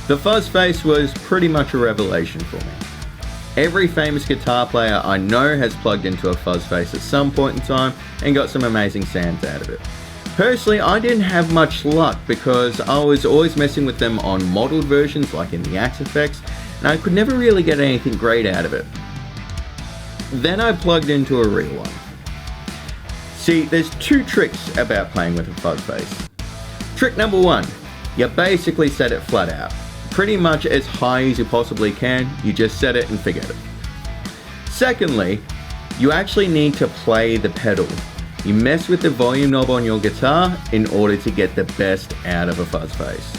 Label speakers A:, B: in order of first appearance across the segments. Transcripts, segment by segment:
A: The fuzz face was pretty much a revelation for me. Every famous guitar player I know has plugged into a fuzz face at some point in time and got some amazing sounds out of it. Personally, I didn't have much luck because I was always messing with them on modeled versions like in the Axe effects, and I could never really get anything great out of it. Then I plugged into a real one. See, there's two tricks about playing with a fuzz face. Trick number one, you basically set it flat out. Pretty much as high as you possibly can, you just set it and forget it. Secondly, you actually need to play the pedal. You mess with the volume knob on your guitar in order to get the best out of a fuzz face.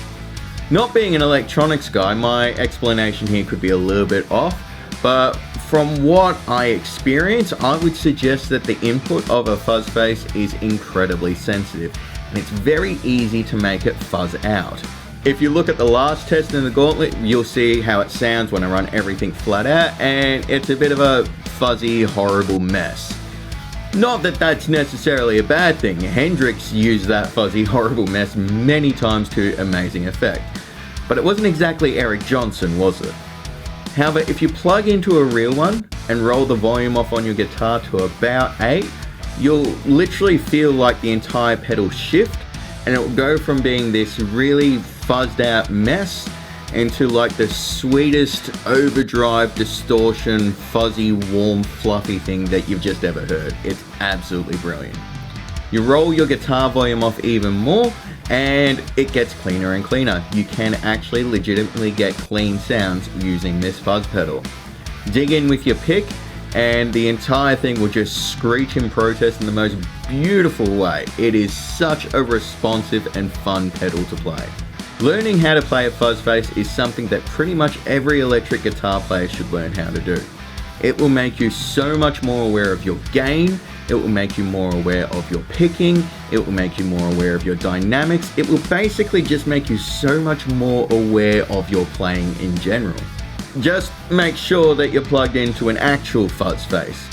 A: Not being an electronics guy, my explanation here could be a little bit off, but from what I experience, I would suggest that the input of a fuzz face is incredibly sensitive, and it's very easy to make it fuzz out. If you look at the last test in the Gauntlet, you'll see how it sounds when I run everything flat out, and it's a bit of a fuzzy, horrible mess. Not that that's necessarily a bad thing. Hendrix used that fuzzy, horrible mess many times to amazing effect. But it wasn't exactly Eric Johnson, was it? However, if you plug into a real one and roll the volume off on your guitar to about 8, you'll literally feel like the entire pedal shift, and it will go from being this really fuzzed out mess into like the sweetest overdrive distortion, fuzzy, warm, fluffy thing that you've just ever heard. It's absolutely brilliant. You roll your guitar volume off even more and it gets cleaner and cleaner. You can actually legitimately get clean sounds using this fuzz pedal. Dig in with your pick and the entire thing will just screech in protest in the most beautiful way. It is such a responsive and fun pedal to play. Learning how to play a fuzz face is something that pretty much every electric guitar player should learn how to do. It will make you so much more aware of your gain, it will make you more aware of your picking, it will make you more aware of your dynamics, it will basically just make you so much more aware of your playing in general. Just make sure that you're plugged into an actual fuzz face.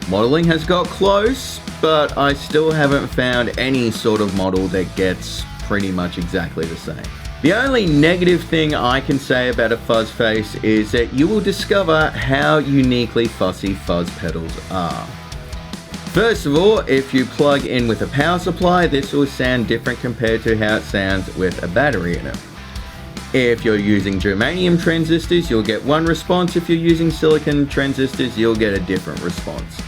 A: Modeling has got close, but I still haven't found any sort of model that gets pretty much exactly the same. The only negative thing I can say about a fuzz face is that you will discover how uniquely fussy fuzz pedals are. First of all, if you plug in with a power supply, this will sound different compared to how it sounds with a battery in it. If you're using germanium transistors, you'll get one response. If you're using silicon transistors, you'll get a different response.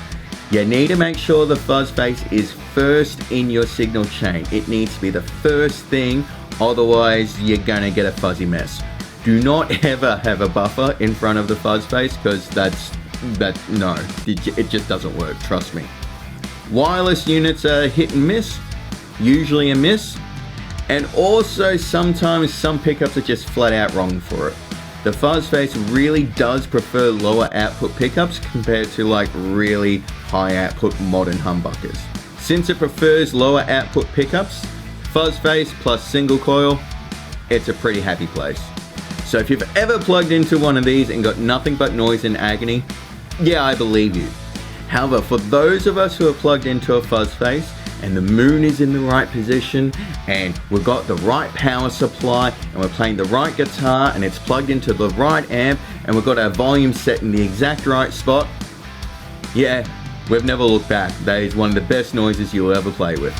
A: You need to make sure the fuzz face is first in your signal chain. It needs to be the first thing, otherwise you're gonna get a fuzzy mess. Do not ever have a buffer in front of the fuzz face because no, it just doesn't work, trust me. Wireless units are hit and miss, usually a miss, and also sometimes some pickups are just flat out wrong for it. The fuzz face really does prefer lower output pickups compared to like really high output modern humbuckers. Since it prefers lower output pickups, fuzz face plus single coil, it's a pretty happy place. So if you've ever plugged into one of these and got nothing but noise and agony, yeah, I believe you. However, for those of us who are plugged into a fuzz face and the moon is in the right position and we've got the right power supply and we're playing the right guitar and it's plugged into the right amp and we've got our volume set in the exact right spot, yeah, we've never looked back. That is one of the best noises you'll ever play with.